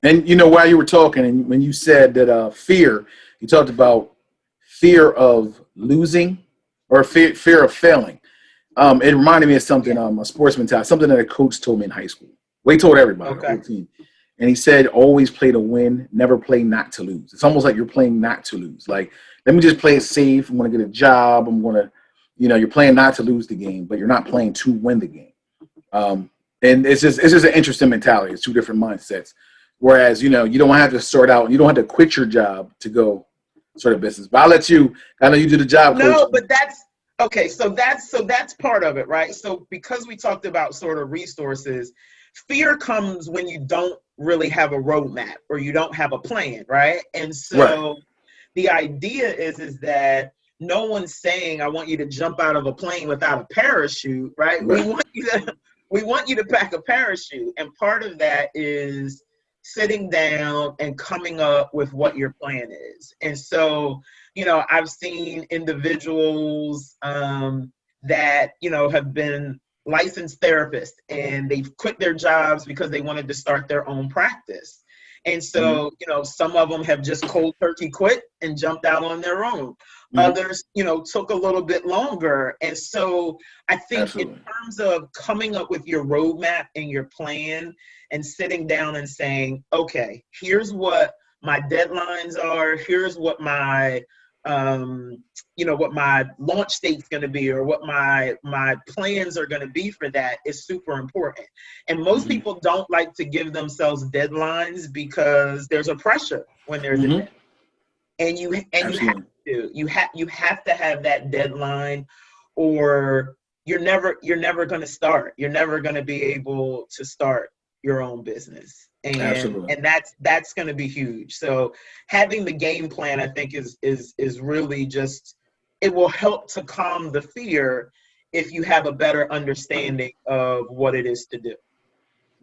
And while you were talking, and when you said that fear, you talked about fear of losing or fear of failing. It reminded me of something, a sports mentality, something that a coach told me in high school. Well, he told everybody, the whole team. And he said, always play to win, never play not to lose. It's almost like you're playing not to lose. Like, let me just play it safe. I'm going to get a job. I'm going to, you're playing not to lose the game, but you're not playing to win the game. And it's just an interesting mentality. It's two different mindsets. Whereas, you don't have to start out, you don't have to quit your job to go start a business. But I'll let you, I know you do the job, Coach. No, but that's, okay, so that's part of it, right? So because we talked about sort of resources, fear comes when you don't really have a roadmap or you don't have a plan, right? And so the idea is that no one's saying, I want you to jump out of a plane without a parachute, right? We want you to pack a parachute. And part of that is sitting down and coming up with what your plan is. And so, I've seen individuals that, have been licensed therapists and they've quit their jobs because they wanted to start their own practice. And so, some of them have just cold turkey quit and jumped out on their own. Others, took a little bit longer. And so I think in terms of coming up with your roadmap and your plan and sitting down and saying, okay, here's what my deadlines are. Here's what my, what my launch date's going to be, or what my plans are going to be for that is super important. And most people don't like to give themselves deadlines because there's a pressure when there's a deadline. And you have to have that deadline, or you're never going to start. You're never going to be able to start your own business. And that's going to be huge. So having the game plan, I think, is really just, it will help to calm the fear if you have a better understanding of what it is to do.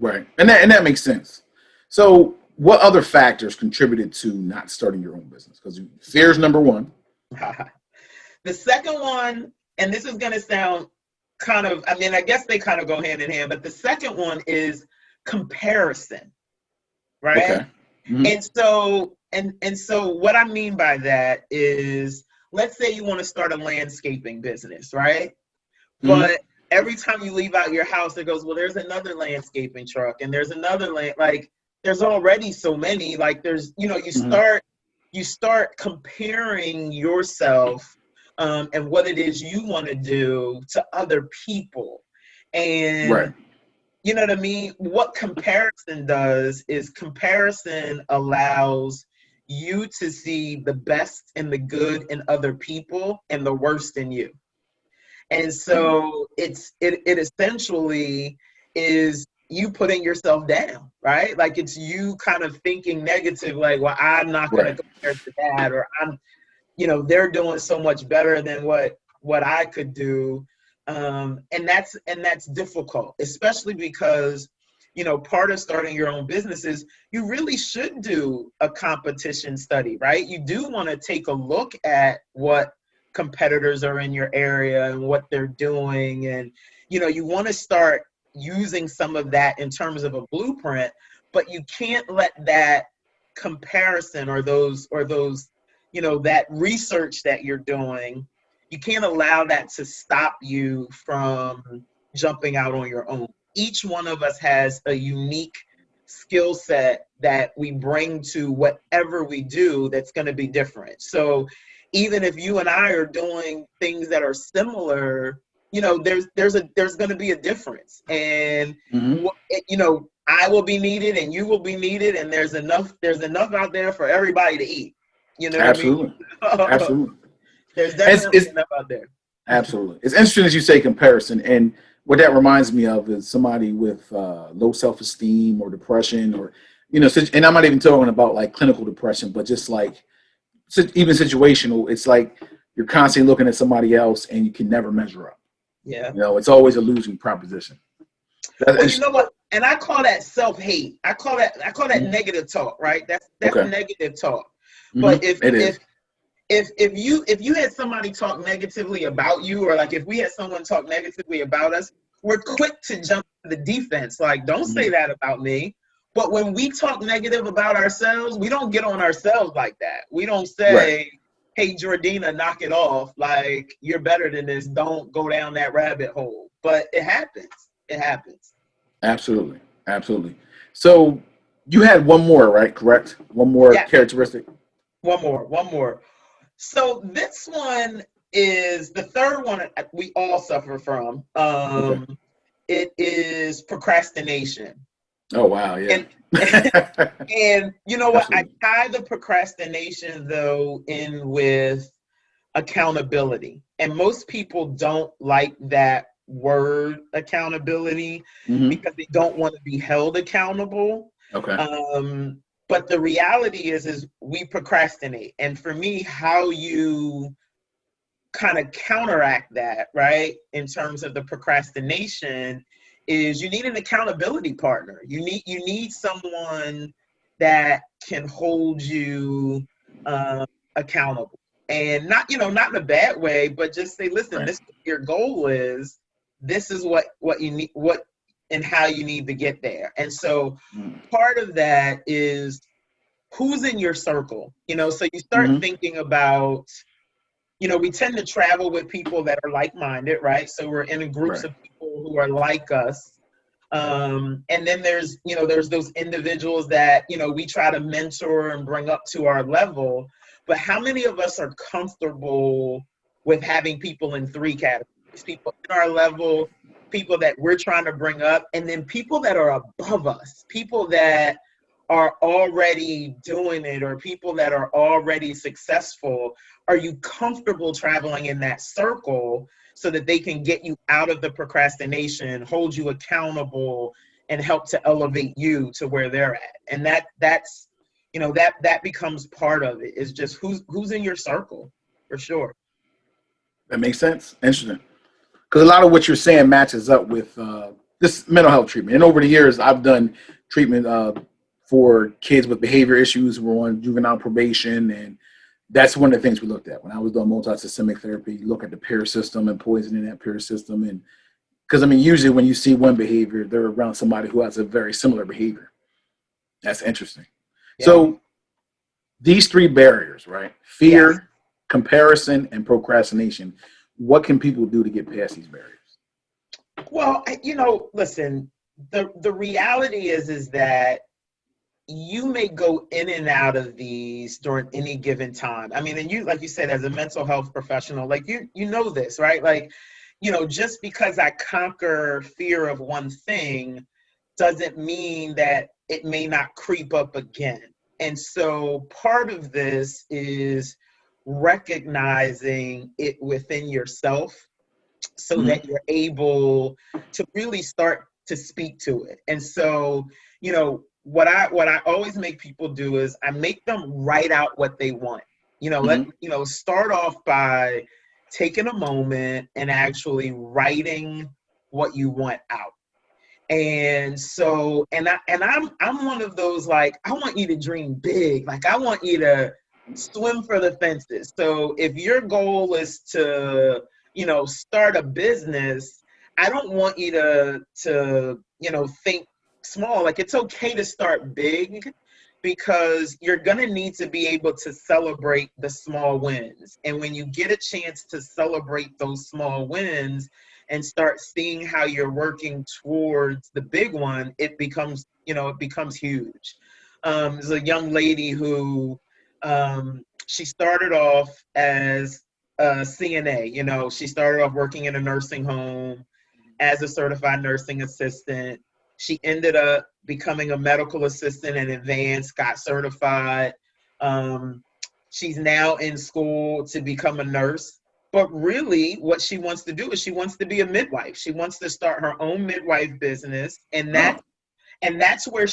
Right. And that makes sense. So what other factors contributed to not starting your own business? Because fear is number one. The second one, and this is going to sound kind of, I guess they kind of go hand in hand, but the second one is comparison, right? Okay. And so what I mean by that is, let's say you want to start a landscaping business, right? But every time you leave out your house, it goes, well, there's another landscaping truck, and there's another there's already so many, there's, you start comparing yourself and what it is you want to do to other people. And you know what I mean? What comparison does is comparison allows you to see the best and the good in other people and the worst in you. And so it essentially is you putting yourself down, right? Like, it's you kind of thinking negative, like, well, I'm not going to compare to that, or they're doing so much better than what I could do. And that's difficult, especially because, part of starting your own business is you really should do a competition study, right? You do want to take a look at what competitors are in your area and what they're doing. And, you want to start using some of that in terms of a blueprint, but you can't let that comparison or those, that research that you're doing, you can't allow that to stop you from jumping out on your own. Each one of us has a unique skill set that we bring to whatever we do that's going to be different. So even if you and I are doing things that are similar, there's going to be a difference. And, I will be needed and you will be needed. And there's enough out there for everybody to eat. Absolutely. What I mean? Absolutely. There's definitely enough out there. Absolutely. It's interesting as you say comparison. And what that reminds me of is somebody with low self-esteem or depression, or, and I'm not even talking about like clinical depression, but just like even situational. It's like you're constantly looking at somebody else and you can never measure up. Yeah. It's always a losing proposition. Well, you know what? And I call that self-hate. I call that negative talk, right? That's negative talk. But if you had somebody talk negatively about you, or like if we had someone talk negatively about us, we're quick to jump to the defense. Like, don't say that about me. But when we talk negative about ourselves, we don't get on ourselves like that. We don't Right. say, hey, Jourdeanna, knock it off. Like, you're better than this. Don't go down that rabbit hole. But it happens. It happens. Absolutely. Absolutely. So you had one more, right? Correct? One more Yeah. characteristic? One more. So this one is the third one we all suffer from. Okay. It is procrastination. Oh, wow. Yeah. And and you know what? I Absolutely. tie the procrastination though in with accountability. And most people don't like that word accountability Hmm. because they don't want to be held accountable. Okay. But the reality is we procrastinate. And for me, how you kind of counteract that, right, in terms of the procrastination, is you need an accountability partner. You need someone that can hold you accountable, and not in a bad way, but just say, listen, Right. this is what your goal is. This is what you need, what and how you need to get there. And so part of that is who's in your circle. So you start Mm-hmm. thinking about, we tend to travel with people that are like-minded, right? So we're in groups Right. of people who are like us. And then there's those individuals that, we try to mentor and bring up to our level. But how many of us are comfortable with having people in three categories? People in our level, people that we're trying to bring up, and then people that are above us, people that are already doing it, or people that are already successful. Are you comfortable traveling in that circle so that they can get you out of the procrastination, hold you accountable, and help to elevate you to where they're at? And that's that becomes part of it, is just who's in your circle, for sure. That makes sense. Interesting. Because a lot of what you're saying matches up with this mental health treatment. And over the years, I've done treatment for kids with behavior issues who were on juvenile probation, and that's one of the things we looked at when I was doing multi-systemic therapy. You look at the peer system and poisoning that peer system, and because usually when you see one behavior, they're around somebody who has a very similar behavior. That's interesting. Yeah. So these three barriers, right? Yes. Fear, comparison, and procrastination. What can people do to get past these barriers? Well, listen, the reality is that you may go in and out of these during any given time. And you, like you said, as a mental health professional, like you know this, right? Like, just because I conquer fear of one thing doesn't mean that it may not creep up again. And so part of this is recognizing it within yourself so Mm-hmm. that you're able to really start to speak to it. And so, what I always make people do is I make them write out what they want. Mm-hmm. Start off by taking a moment and actually writing what you want out. And so, I'm one of those, like, I want you to dream big. Like, I want you to swim for the fences. So if your goal is to, start a business, I don't want you to think small. Like, it's okay to start big, because you're going to need to be able to celebrate the small wins. And when you get a chance to celebrate those small wins and start seeing how you're working towards the big one, it becomes huge. There's a young lady who, she started off as a CNA. She started off working in a nursing home as a certified nursing assistant. She ended up becoming a medical assistant in advance, got certified. Um, she's now in school to become a nurse. But really, what she wants to do is she wants to be a midwife. She wants to start her own midwife business, and Oh, that's where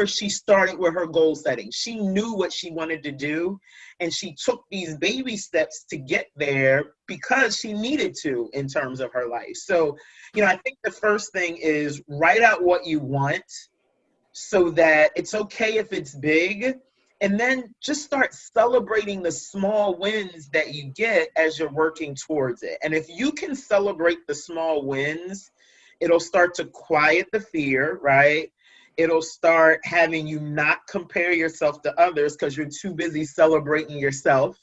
she started with her goal setting. She knew what she wanted to do, and she took these baby steps to get there because she needed to, in terms of her life. So, I think the first thing is write out what you want, so that it's okay if it's big, and then just start celebrating the small wins that you get as you're working towards it. And if you can celebrate the small wins, it'll start to quiet the fear, right? It'll start having you not compare yourself to others because you're too busy celebrating yourself.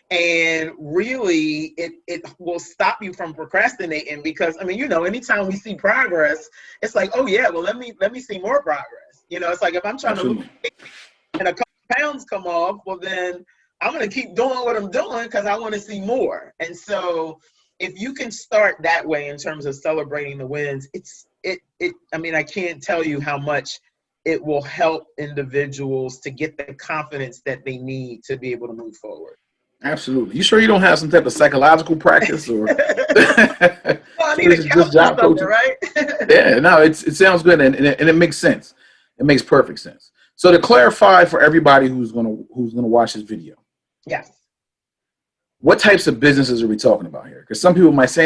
And really, it will stop you from procrastinating because, I mean, you know, anytime we see progress, it's like, oh yeah, well, let me see more progress. You know, it's like if I'm trying to lose weight and a couple pounds come off, well then I'm going to keep doing what I'm doing because I want to see more. And so if you can start that way in terms of celebrating the wins, I mean, I can't tell you how much it will help individuals to get the confidence that they need to be able to move forward. Absolutely. You sure you don't have some type of psychological practice or Well, I need a just job coaching, right? Yeah, no, it sounds good and it makes sense. It makes perfect sense. So to clarify for everybody who's gonna watch this video, Yes. what types of businesses are we talking about here? Because some people might say,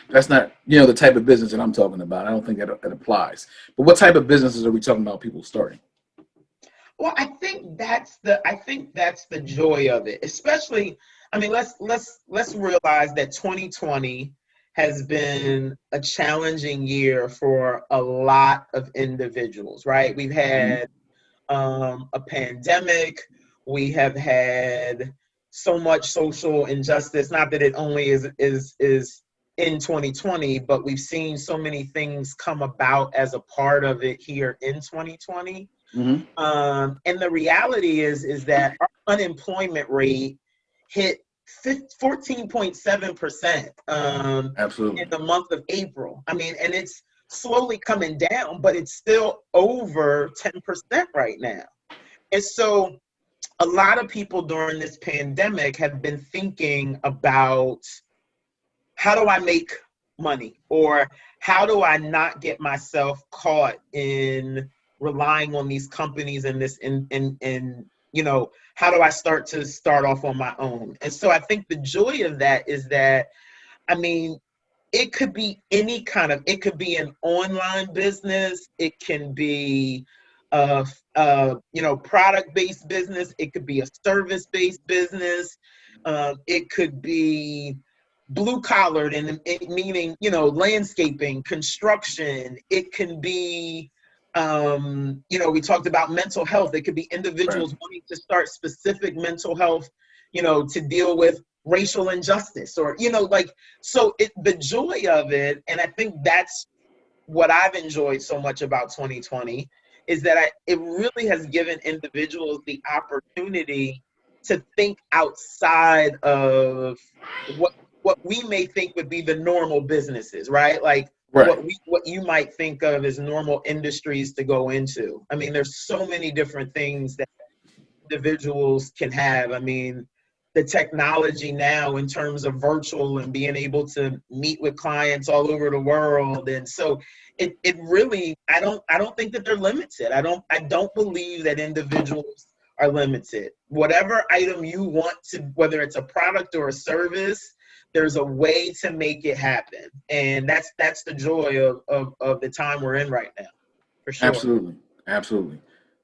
that's not, you know, the type of business that I'm talking about. I don't think that applies. But what type of businesses are we talking about people starting? Well, I think that's the joy of it. Especially, I mean, let's realize that 2020 has been a challenging year for a lot of individuals, right? We've had a pandemic. We have had so much social injustice. Not that it only is in 2020, but we've seen so many things come about as a part of it here in 2020. And the reality is that our unemployment rate hit 14.7% Absolutely. in the month of April. I mean, and it's slowly coming down, but it's still over 10% right now. And so a lot of people during this pandemic have been thinking about, how do I make money? Or how do I not get myself caught in relying on these companies and this, and you know, how do I start off on my own? And so I think the joy of that is that, I mean, it could be any kind of, it could be an online business, it can be you know, product-based business, it could be a service-based business, it could be blue collared, and meaning, you know, landscaping, construction. It can be, you know, we talked about mental health. It could be individuals wanting to start specific mental health, you know, to deal with racial injustice, or, you know, like, so the joy of it, and I think that's what I've enjoyed so much about 2020, is that it really has given individuals the opportunity to think outside of what we may think would be the normal businesses, right? Like what you might think of as normal industries to go into. I mean, there's so many different things that individuals can have. I mean, the technology now in terms of virtual and being able to meet with clients all over the world. And so it really, I don't think that they're limited. I don't believe that individuals are limited. Whatever item you want to, whether it's a product or a service, there's a way to make it happen. And that's the joy of the time we're in right now, for sure. Absolutely. Absolutely.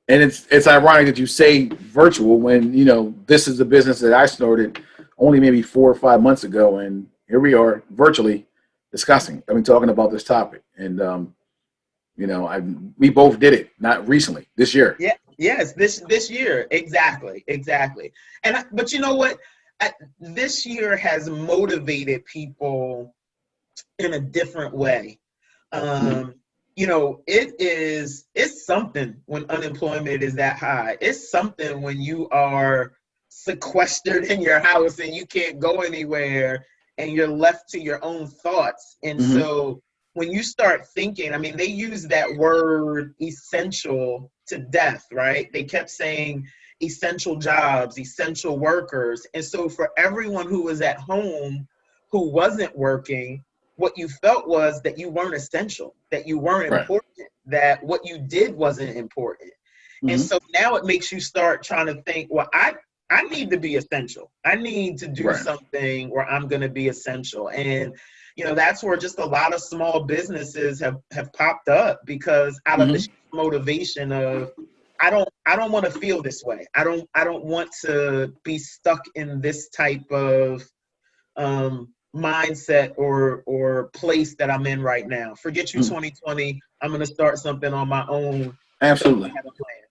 And it's ironic that you say virtual when, you know, this is the business that I started only maybe 4 or 5 months ago. And here we are virtually discussing, I mean, talking about this topic. And, you know, we both did it, not recently, this year. Yeah. Yes. This year. Exactly. And, but you know what? This year has motivated people in a different way. You know, it's something when unemployment is that high. It's something when you are sequestered in your house and you can't go anywhere and you're left to your own thoughts. And so when you start thinking, I mean, they use that word essential to death, right? They kept saying essential jobs, essential workers. And so for everyone who was at home, who wasn't working, what you felt was that you weren't essential, that you weren't important, that what you did wasn't important. And so now it makes you start trying to think, well, I need to be essential. I need to do something where I'm going to be essential. And, you know, that's where just a lot of small businesses have popped up, because out of the motivation of, I don't want to feel this way. I don't want to be stuck in this type of mindset or place that I'm in right now. Forget you 2020. I'm going to start something on my own Absolutely. Have a plan.